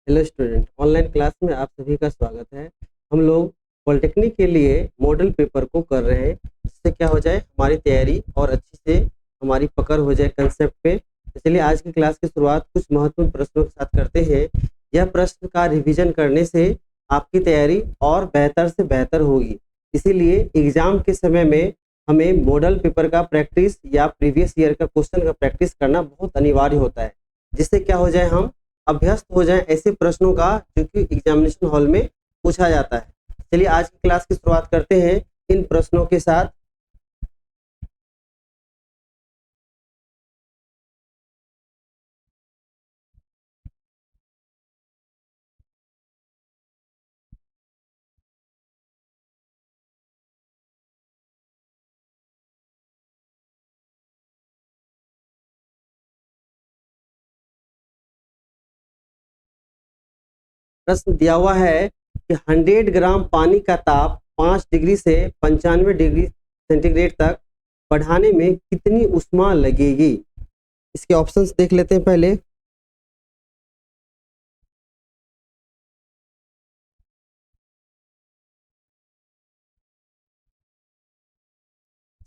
Hello student, online class में आप सभी का स्वागत है। हम लोग पॉलिटेक्निक के लिए मॉडल पेपर को कर रहे हैं, जिससे क्या हो जाए हमारी तैयारी और अच्छी से हमारी पकड़ हो जाए कंसेप्ट पे। तो चलिए आज की क्लास की शुरुआत कुछ महत्वपूर्ण प्रश्नों के साथ करते हैं। यह प्रश्न का रिवीजन करने से आपकी तैयारी और बेहतर से बेहतर होगी। इसीलिए एग्जाम के समय में हमें मॉडल पेपर का प्रैक्टिस या प्रीवियस ईयर का क्वेश्चन का प्रैक्टिस करना बहुत अनिवार्य होता है, जिससे क्या हो जाए हम अभ्यस्त हो जाएं ऐसे प्रश्नों का जो कि एग्जामिनेशन हॉल में पूछा जाता है। चलिए आज की क्लास की शुरुआत करते हैं इन प्रश्नों के साथ। प्रश्न दिया हुआ है कि 100 ग्राम पानी का ताप 5 डिग्री से 95 डिग्री सेंटीग्रेड तक बढ़ाने में कितनी ऊष्मा लगेगी। इसके ऑप्शंस देख लेते हैं पहले।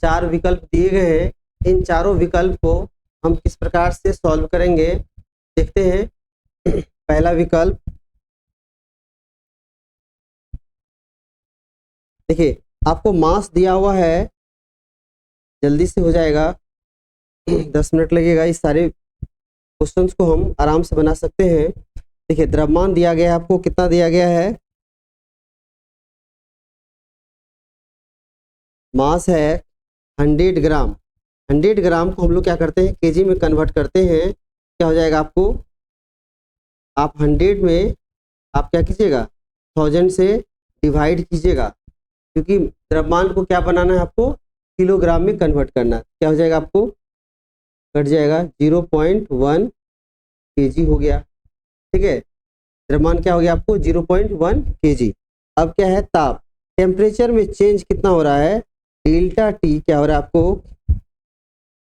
चार विकल्प दिए गए हैं, इन चारों विकल्प को हम किस प्रकार से सॉल्व करेंगे देखते हैं। पहला विकल्प देखिए, आपको मास दिया हुआ है, जल्दी से हो जाएगा 10 मिनट लगेगा। इस सारे क्वेश्चंस को हम आराम से बना सकते हैं। देखिए, द्रव्यमान दिया गया है, आपको कितना दिया गया है, मास है 100 ग्राम। 100 ग्राम को हम लोग क्या करते हैं, केजी में कन्वर्ट करते हैं। क्या हो जाएगा आपको, आप 100 में आप क्या कीजिएगा 1000 से डिवाइड कीजिएगा, क्योंकि द्रव्यमान को क्या बनाना है, आपको किलोग्राम में कन्वर्ट करना। क्या हो जाएगा, आपको कट जाएगा 0.1 केजी हो गया। ठीक है, द्रव्यमान क्या हो गया आपको 0.1 केजी। अब क्या है, ताप, टेम्परेचर में चेंज कितना हो रहा है, डेल्टा टी क्या हो रहा है आपको,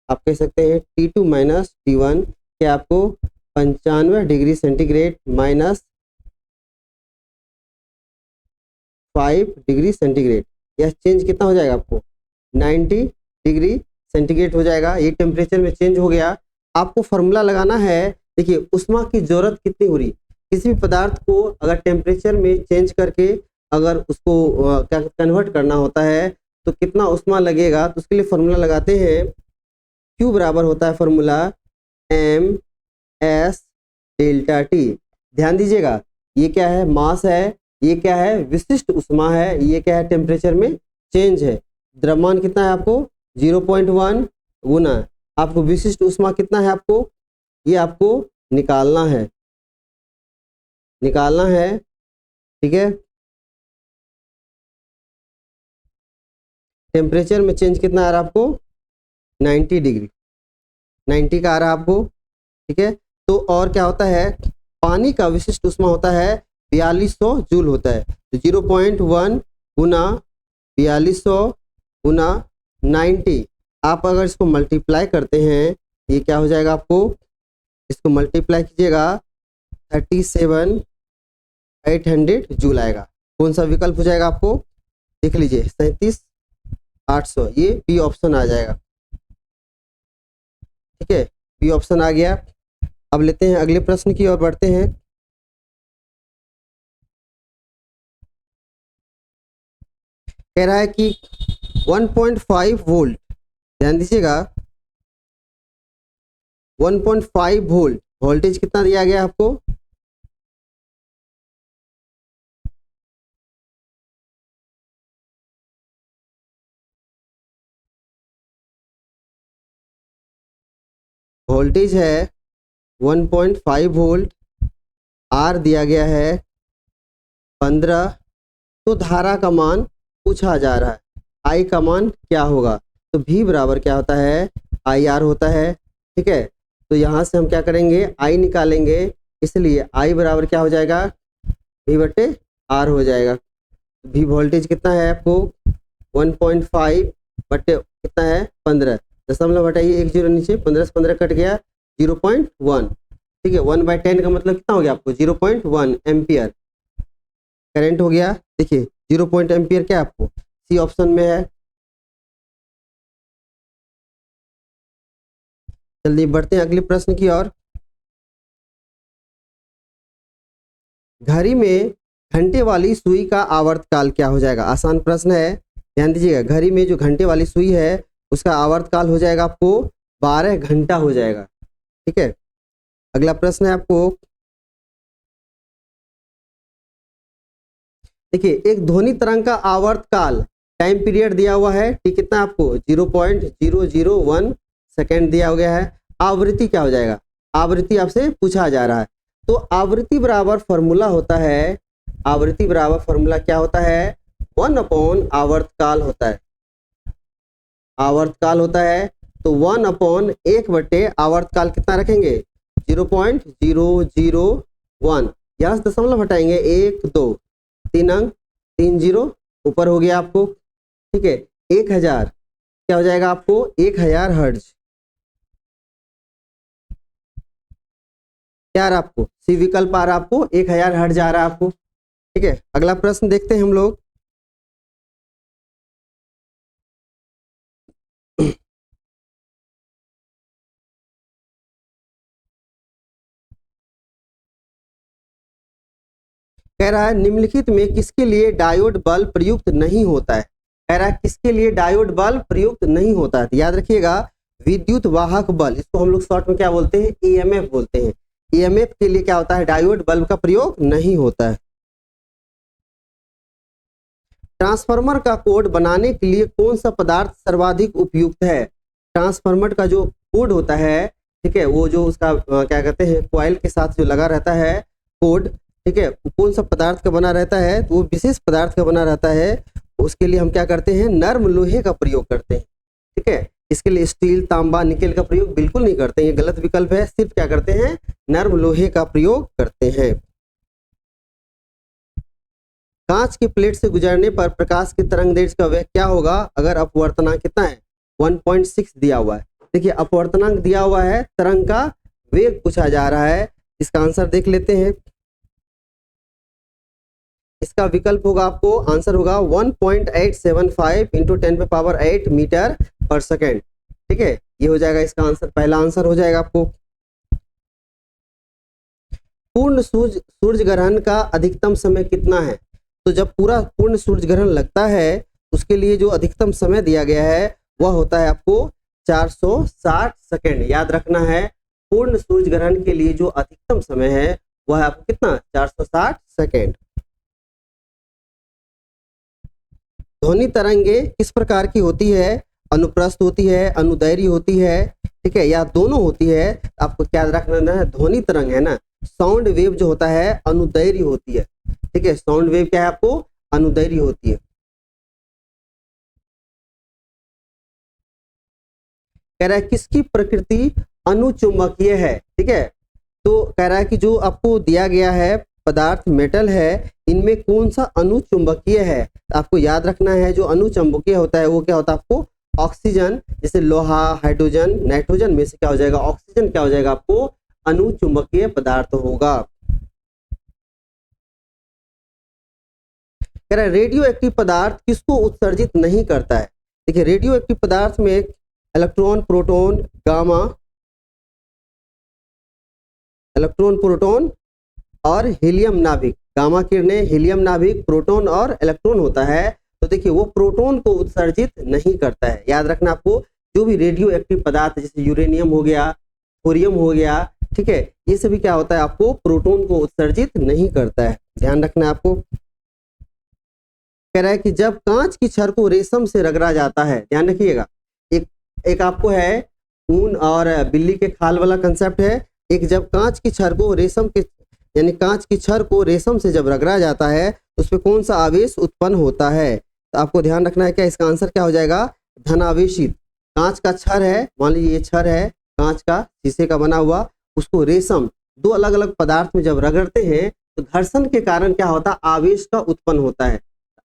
आप कह सकते हैं T2 माइनस T1, क्या आपको 95 degree centigrade minus 5 degree centigrade. यह चेंज कितना हो जाएगा आपको 90 डिग्री सेंटीग्रेड हो जाएगा। ये टेम्परेचर में चेंज हो गया। आपको फॉर्मूला लगाना है। देखिए, ऊष्मा की जरूरत कितनी हो रही, किसी भी पदार्थ को अगर टेम्परेचर में चेंज करके अगर उसको क्या कन्वर्ट करना होता है तो कितना ऊष्मा लगेगा, तो उसके लिए फॉर्मूला लगाते हैं। Q बराबर होता है फॉर्मूला MS डेल्टा टी। ध्यान दीजिएगा, ये क्या है, मास है, ये क्या है, विशिष्ट ऊष्मा है, ये क्या है, टेम्परेचर में चेंज है। द्रव्यमान कितना है आपको 0.1 गुना, आपको विशिष्ट ऊष्मा कितना है, आपको ये आपको निकालना है, निकालना है। ठीक है, टेम्परेचर में चेंज कितना आ रहा है आपको 90 डिग्री, 90 का आ रहा है आपको। ठीक है, तो और क्या होता है, पानी का विशिष्ट ऊष्मा होता है 4200 जूल होता है। तो 0.1 गुना 4200 गुना 90, आप अगर इसको मल्टीप्लाई करते हैं, ये क्या हो जाएगा आपको, इसको मल्टीप्लाई कीजिएगा 37800 जूल आएगा। कौन सा विकल्प हो जाएगा आपको, देख लीजिए 37800, ये बी ऑप्शन आ जाएगा। ठीक है, बी ऑप्शन आ गया। अब लेते हैं अगले प्रश्न की ओर बढ़ते हैं। कह रहा है कि 1.5 वोल्ट, ध्यान दीजिएगा 1.5 वोल्ट वोल्टेज कितना दिया गया आपको, वोल्टेज है 1.5 वोल्ट, आर दिया गया है 15, तो धारा का मान पूछा जा रहा है, आई का मान क्या होगा, तो V बराबर क्या होता है, IR होता है। ठीक है, तो यहाँ से हम क्या करेंगे, आई निकालेंगे, इसलिए आई बराबर क्या हो जाएगा, V बटे R हो जाएगा। V वोल्टेज कितना है आपको 1.5 बटे कितना है 15, दशमलव हटाइए 1 0 नीचे, 15 से 15 कट गया 0.1। ठीक है, 1/10 का मतलब कितना हो गया आपको 0.1 एम्पियर करंट हो गया। देखिए 0 एम्पियर क्या आपको सी ऑप्शन में है। जल्दी बढ़ते हैं अगले प्रश्न की ओर। घड़ी में घंटे वाली सुई का आवर्तकाल क्या हो जाएगा? आसान प्रश्न है, ध्यान दीजिएगा। घड़ी में जो घंटे वाली सुई है उसका आवर्तकाल हो जाएगा आपको 12 घंटा हो जाएगा। ठीक है, अगला प्रश्न है आपको, देखिए एक ध्वनि तरंग का आवर्तकाल टाइम पीरियड दिया हुआ है, ठीक कितना आपको 0.001 सेकेंड दिया गया है। आवृत्ति क्या हो जाएगा? आवृत्ति आपसे पूछा जा रहा है, तो आवृत्ति बराबर फॉर्मूला होता है, आवृत्ति बराबर फॉर्मूला क्या होता है 1 आवर्तकाल होता है। आवर्तकाल होता है तो 1/1 आवर्तकाल कितना रखेंगे 0.001, यहाँ से दशमलव हटाएंगे 1 2 3 अंक 3 0 ऊपर हो गया आपको। ठीक है, 1000 क्या हो जाएगा आपको 1000 हर्ट्ज। क्या आ रहा आपको सी विकल्प आ रहा आपको 1000 हर्ट्ज आ रहा है आपको। ठीक है, अगला प्रश्न देखते हैं हम लोग। कह रहा है निम्नलिखित में किसके लिए डायोड बल्ब प्रयुक्त नहीं होता है? कह रहा है किसके लिए डायोड बल्ब प्रयुक्त नहीं होता है? तो याद रखिएगा विद्युत वाहक बल्ब, इसको हम लोग शॉर्ट में क्या बोलते हैं ईएमएफ बोलते हैं। ईएमएफ के लिए क्या होता है डायोड बल्ब का प्रयोग नहीं होता है। ट्रांसफार्मर का कोड बनाने के लिए कौन सा पदार्थ सर्वाधिक उपयुक्त है? ट्रांसफार्मर का जो कोड होता है, ठीक है, वो जो उसका क्या कहते हैं कॉइल के साथ जो लगा रहता है कोड, ठीक है, कौन सा पदार्थ का बना रहता है? तो वो विशेष पदार्थ का बना रहता है। उसके लिए हम क्या करते हैं नर्म लोहे का प्रयोग करते हैं। ठीक है, इसके लिए स्टील तांबा निकेल का प्रयोग बिल्कुल नहीं करते हैं, ये गलत विकल्प है। सिर्फ क्या करते हैं नर्म लोहे का प्रयोग करते हैं। कांच की प्लेट से गुजरने पर प्रकाश की तरंगदैर्घ्य का वेग क्या होगा अगर अपवर्तनांक कितना है 1.6 दिया हुआ है? देखिए अपवर्तनांक दिया हुआ है, तरंग का वेग पूछा जा रहा है। इसका आंसर देख लेते हैं। इसका विकल्प होगा आपको आंसर होगा 1.875 × 10⁸ मीटर पर सेकेंड। ठीक है, ये हो जाएगा इसका आंसर, पहला आंसर हो जाएगा आपको। पूर्ण सूर्य ग्रहण का अधिकतम समय कितना है? तो जब पूरा पूर्ण सूर्य ग्रहण लगता है उसके लिए जो अधिकतम समय दिया गया है वह होता है आपको 460 सेकेंड। याद रखना है पूर्ण सूर्य ग्रहण के लिए जो अधिकतम समय है वह है आपको कितना 460 सेकेंड। ध्वनि तरंगे किस प्रकार की होती है? अनुप्रस्थ होती है, अनुदैर्घ्य होती है, ठीक है, या दोनों होती है। आपको क्या रखना है ध्वनि तरंग है ना, साउंड वेव जो होता है अनुदैर्घ्य होती है। ठीक है, साउंड वेव क्या है आपको अनुदैर्घ्य होती है। कह रहा है किसकी प्रकृति अनुचुंबकीय है? ठीक है, तो कह रहा है कि जो आपको दिया गया है पदार्थ मेटल है इनमें कौन सा अनुचुंबकीय है? आपको याद रखना है जो अनुचुंबकीय होता है वो क्या होता है आपको ऑक्सीजन, जैसे लोहा हाइड्रोजन नाइट्रोजन में से क्या हो जाएगा ऑक्सीजन क्या हो जाएगा आपको अनुचुंबकीय पदार्थ होगा। कह रहा है रेडियो एक्टिव पदार्थ किसको उत्सर्जित नहीं करता है? देखिए रेडियो एक्टिव पदार्थ में electron proton gamma, electron proton और हीलियम नाभिक, गामा किरणें हीलियम नाभिक प्रोटॉन और इलेक्ट्रॉन होता है। तो देखिए वो प्रोटॉन को उत्सर्जित नहीं करता है। याद रखना आपको जो भी रेडियो एक्टिव पदार्थ जैसे यूरेनियम हो गया थोरियम हो गया, ठीक है, ये सभी क्या होता है आपको प्रोटॉन को उत्सर्जित नहीं करता है, ध्यान रखना है आपको। कह रहा है कि जब कांच की छड़ को रेशम से रगड़ा जाता है, ध्यान रखिएगा, एक आपको है ऊन और बिल्ली के खाल वाला कंसेप्ट है। एक जब कांच की छड़ को रेशम के यानी कांच की छड़ को रेशम से जब रगड़ा जाता है तो उसमें कौन सा आवेश उत्पन्न होता है? तो आपको ध्यान रखना है क्या इसका आंसर क्या हो जाएगा धनावेशित। कांच का छड़ है, मान लीजिए ये छड़ है कांच का शीशे का बना हुआ, उसको रेशम दो अलग अलग पदार्थ में जब रगड़ते हैं तो घर्षण के कारण क्या होता है आवेश का उत्पन्न होता है।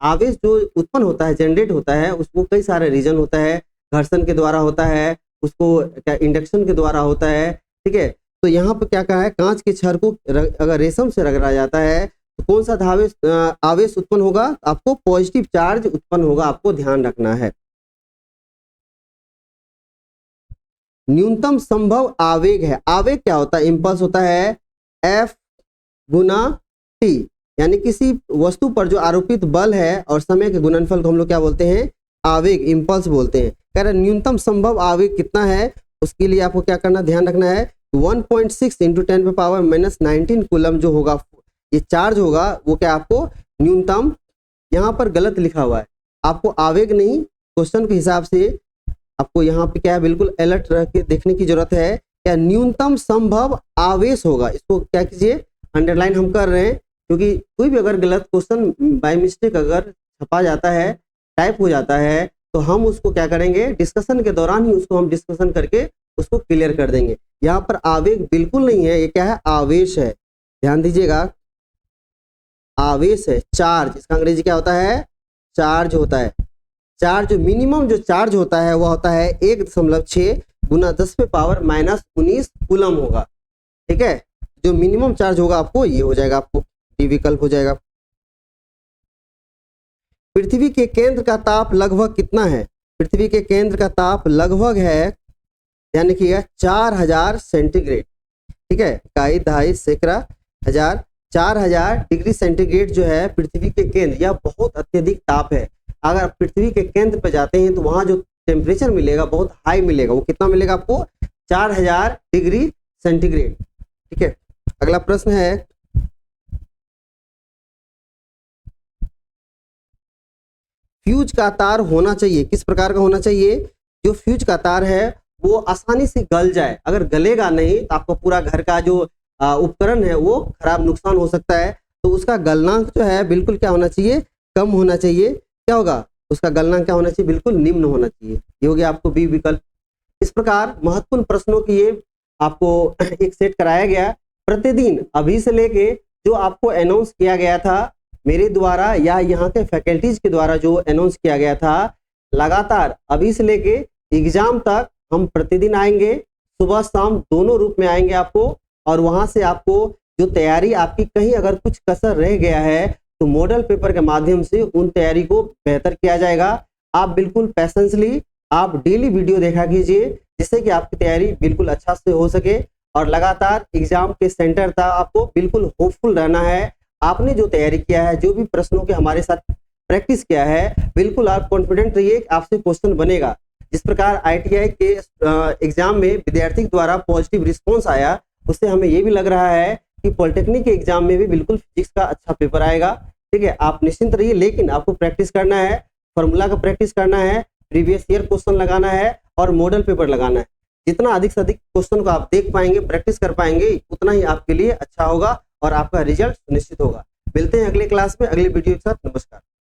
आवेश जो उत्पन्न होता है जनरेट होता है उसको कई सारे रीजन होता है, घर्षण के द्वारा होता है, उसको क्या इंडक्शन के द्वारा होता है, ठीक है, तो यहाँ पर क्या कहा है, कांच के छड़ को अगर रेशम से रगड़ा जाता है तो कौन सा आवेश उत्पन्न होगा, आपको पॉजिटिव चार्ज उत्पन्न होगा, आपको ध्यान रखना है। न्यूनतम संभव आवेग है, आवेग क्या होता है, इंपल्स होता है F गुना T, यानी किसी वस्तु पर जो आरोपित बल है और समय के गुणनफल को हम लोग क्या बोलते हैं, आवेग, इंपल्स बोलते हैं। कह रहे न्यूनतम संभव आवेग कितना है, उसके लिए आपको क्या करना, ध्यान रखना है 1.6 × 10⁻⁻19 कूलम जो होगा, ये चार्ज होगा, वो क्या आपको न्यूनतम, यहाँ पर गलत लिखा हुआ है, आपको आवेग नहीं, क्वेश्चन के हिसाब से आपको यहाँ पे क्या है, बिल्कुल अलर्ट रह के देखने की जरूरत है। क्या न्यूनतम संभव आवेश होगा, इसको क्या कीजिए, अंडरलाइन हम कर रहे हैं, क्योंकि कोई भी अगर गलत क्वेश्चन बाय मिस्टेक अगर छपा जाता है, टाइप हो जाता है, तो हम उसको क्या करेंगे, डिस्कशन के दौरान ही उसको हम डिस्कशन करके उसको क्लियर कर देंगे। यहाँ पर आवेग बिल्कुल नहीं है, ये क्या है, आवेश है, ध्यान दीजिएगा, आवेश है, चार्ज, इसका अंग्रेजी क्या होता है, चार्ज होता है। चार्ज मिनिमम जो चार्ज होता है वह होता है 1.6 × 10⁻⁻19 कूलम होगा, ठीक है। जो मिनिमम चार्ज होगा आपको ये हो जाएगा, आपको डी विकल्प हो जाएगा। पृथ्वी के केंद्र का ताप लगभग कितना है, पृथ्वी के केंद्र का ताप लगभग है, यानी कि 4000 सेंटीग्रेड, ठीक है, इकाई, दहाई, सैकड़ा, हजार, 4000 डिग्री सेंटीग्रेड जो है पृथ्वी के केंद्र, यह बहुत अत्यधिक ताप है। अगर आप पृथ्वी के केंद्र पर जाते हैं तो वहां जो टेम्परेचर मिलेगा बहुत हाई मिलेगा, वो कितना मिलेगा आपको, 4000 डिग्री सेंटीग्रेड, ठीक है। अगला प्रश्न है, फ्यूज का तार होना चाहिए, किस प्रकार का होना चाहिए, जो फ्यूज का तार है वो आसानी से गल जाए, अगर गलेगा नहीं तो आपको पूरा घर का जो उपकरण है वो खराब, नुकसान हो सकता है, तो उसका गलनांक जो है बिल्कुल क्या होना चाहिए, कम होना चाहिए, क्या होगा, उसका गलनांक क्या होना चाहिए, बिल्कुल निम्न होना चाहिए, ये हो गया आपको बी विकल्प। इस प्रकार महत्वपूर्ण प्रश्नों की ये आपको एक सेट कराया गया, प्रतिदिन अभी से लेके जो आपको अनाउंस किया गया था मेरे द्वारा या यहाँ के फैकल्टीज के द्वारा जो अनाउंस किया गया था, लगातार अभी से लेके एग्जाम तक हम प्रतिदिन आएंगे, सुबह शाम दोनों रूप में आएंगे आपको, और वहां से आपको जो तैयारी आपकी कहीं अगर कुछ कसर रह गया है तो मॉडल पेपर के माध्यम से उन तैयारी को बेहतर किया जाएगा। आप बिल्कुल पैसेंसली आप डेली वीडियो देखा कीजिए, जिससे कि आपकी तैयारी बिल्कुल अच्छा से हो सके, और लगातार एग्जाम के सेंटर तक आपको बिल्कुल होपफुल रहना है। आपने जो तैयारी किया है, जो भी प्रश्नों के हमारे साथ प्रैक्टिस किया है, बिल्कुल आप कॉन्फिडेंट रहिए कि आपसे क्वेश्चन बनेगा। जिस प्रकार ITI के एग्जाम में विद्यार्थी द्वारा पॉजिटिव रिस्पॉन्स आया, उससे हमें ये भी लग रहा है कि पॉलिटेक्निक के एग्जाम में भी बिल्कुल फिजिक्स का अच्छा पेपर आएगा, ठीक है। आप निश्चिंत रहिए, लेकिन आपको प्रैक्टिस करना है, फॉर्मूला का प्रैक्टिस करना है, प्रीवियस ईयर क्वेश्चन लगाना है और मॉडल पेपर लगाना है। जितना अधिक से अधिक क्वेश्चन को आप देख पाएंगे, प्रैक्टिस कर पाएंगे, उतना ही आपके लिए अच्छा होगा और आपका रिजल्ट सुनिश्चित होगा। मिलते हैं अगले क्लास में अगले वीडियो के साथ। नमस्कार।